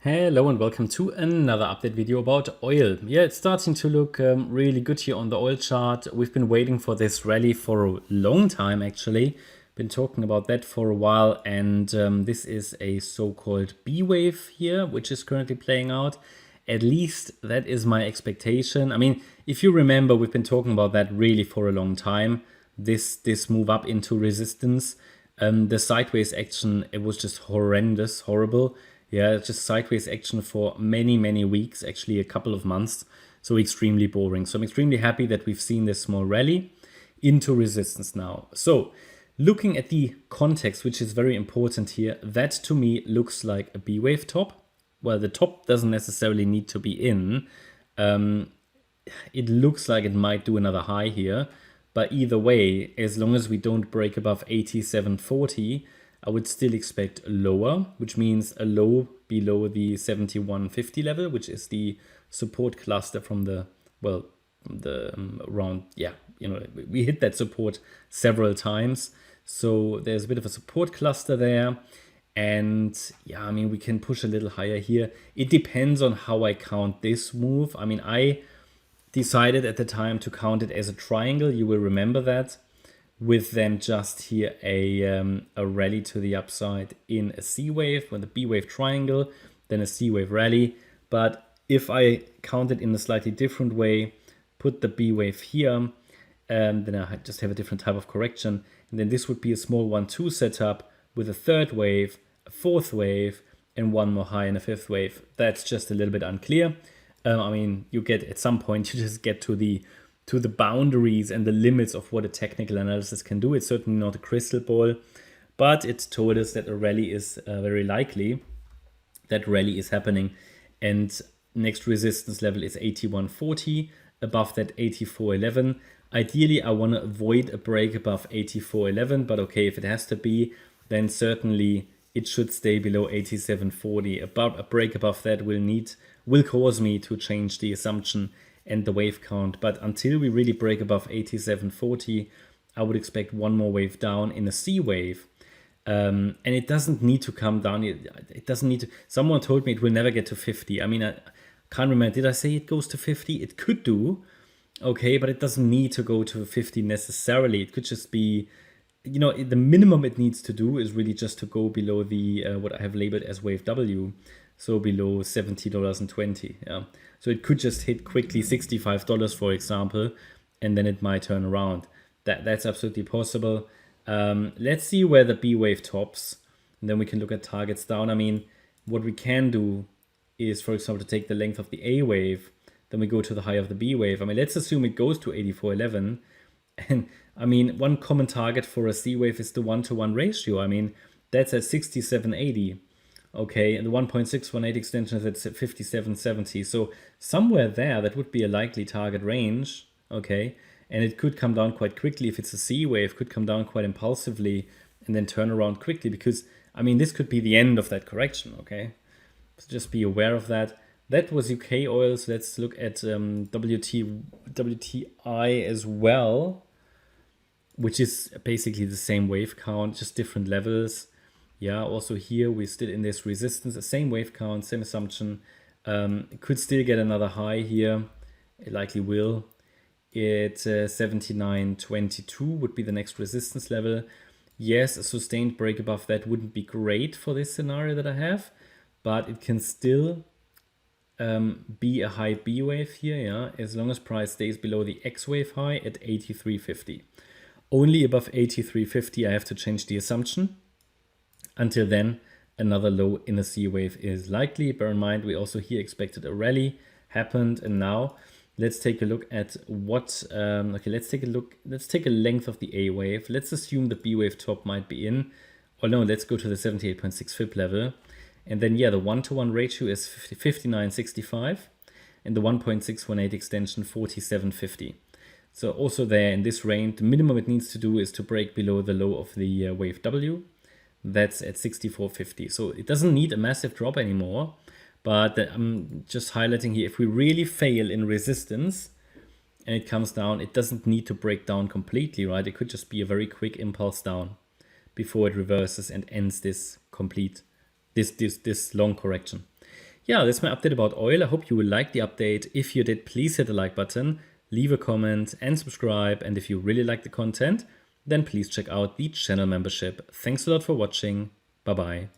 Hello and welcome to another update video about oil. Yeah, it's starting to look really good here on the oil chart. We've been waiting for this rally for a long time actually. Been talking about that for a while, and this is a so-called B wave here, which is currently playing out. At least that is my expectation. I mean, if you remember, we've been talking about that really for a long time. This move up into resistance. The sideways action, it was just horrendous, horrible. Yeah, just sideways action for many weeks, actually a couple of months. So extremely boring. So I'm extremely happy that we've seen this small rally into resistance now. So looking at the context, which is very important here, that to me looks like a B wave top. Well, the top doesn't necessarily need to be in. It looks like it might do another high here. But either way, as long as we don't break above 87.40, I would still expect lower, which means a low below the 71.50 level, which is the support cluster from the, well, around, yeah, you know, we hit that support several times. So there's a bit of a support cluster there. And yeah, I mean, we can push a little higher here. It depends on how I count this move. I mean, I decided at the time to count it as a triangle. You will remember that. With then just here a rally to the upside in a C wave with a B wave triangle, then a C wave rally. But if I count it in a slightly different way, put the B wave here, then I just have a different type of correction. And then this would be a small 1-2 setup with a third wave, a fourth wave, and one more high and a fifth wave. That's just a little bit unclear. I mean, you get at some point, you just get to the boundaries and the limits of what a technical analysis can do. It's certainly not a crystal ball, but it told us that a rally is very likely. That rally is happening, and next resistance level is 81.40, above that 84.11. Ideally, I want to avoid a break above 84.11, but okay, if it has to be, then certainly it should stay below 87.40. Above a break above that will cause me to change the assumption and the wave count. But until we really break above 87.40, I would expect one more wave down in a C wave. And it doesn't need to come down. It doesn't need to. Someone told me it will never get to 50. I mean, I can't remember. Did I say it goes to 50? It could do. Okay, but it doesn't need to go to 50 necessarily. It could just be, you know, the minimum it needs to do is really just to go below the what I have labeled as wave W. So below $70.20. Yeah. So it could just hit quickly $65, for example, and then it might turn around. That's absolutely possible. Let's see where the B wave tops, and then we can look at targets down. I mean, what we can do is, for example, to take the length of the A wave, then we go to the high of the B wave. I mean, let's assume it goes to 84.11. And I mean, one common target for a C wave is the 1-to-1 ratio. I mean, that's at 67.80. Okay, and the 1.618 extension is at 57.70. So somewhere there, that would be a likely target range. Okay, and it could come down quite quickly if it's a C wave, could come down quite impulsively and then turn around quickly, because, I mean, this could be the end of that correction. Okay, so just be aware of that. That was UK oil. So let's look at WTI as well, which is basically the same wave count, just different levels. Yeah, also here we're still in this resistance, the same wave count, same assumption. It could still get another high here. It likely will. At 79.22 would be the next resistance level. Yes, a sustained break above that wouldn't be great for this scenario that I have, but it can still be a high B wave here, yeah, as long as price stays below the X wave high at 83.50. Only above 83.50 I have to change the assumption. Until then, another low in a C wave is likely. Bear in mind, we also here expected a rally, happened, and now let's take a look at what. Okay, let's take a length of the A wave. Let's assume the B wave top might be in. Or no, let's go to the 78.6 fib level, and then yeah, the 1-to-1 ratio is 59.65, and the 1.618 extension 47.50. So also there in this range, the minimum it needs to do is to break below the low of the wave W. That's at 64.50. So it doesn't need a massive drop anymore. But I'm just highlighting here, if we really fail in resistance and it comes down, it doesn't need to break down completely, right? It could just be a very quick impulse down before it reverses and ends this long correction. Yeah, that's my update about oil. I hope you will like the update. If you did, please hit the like button, leave a comment and subscribe. And if you really like the content, then please check out the channel membership. Thanks a lot for watching. Bye-bye.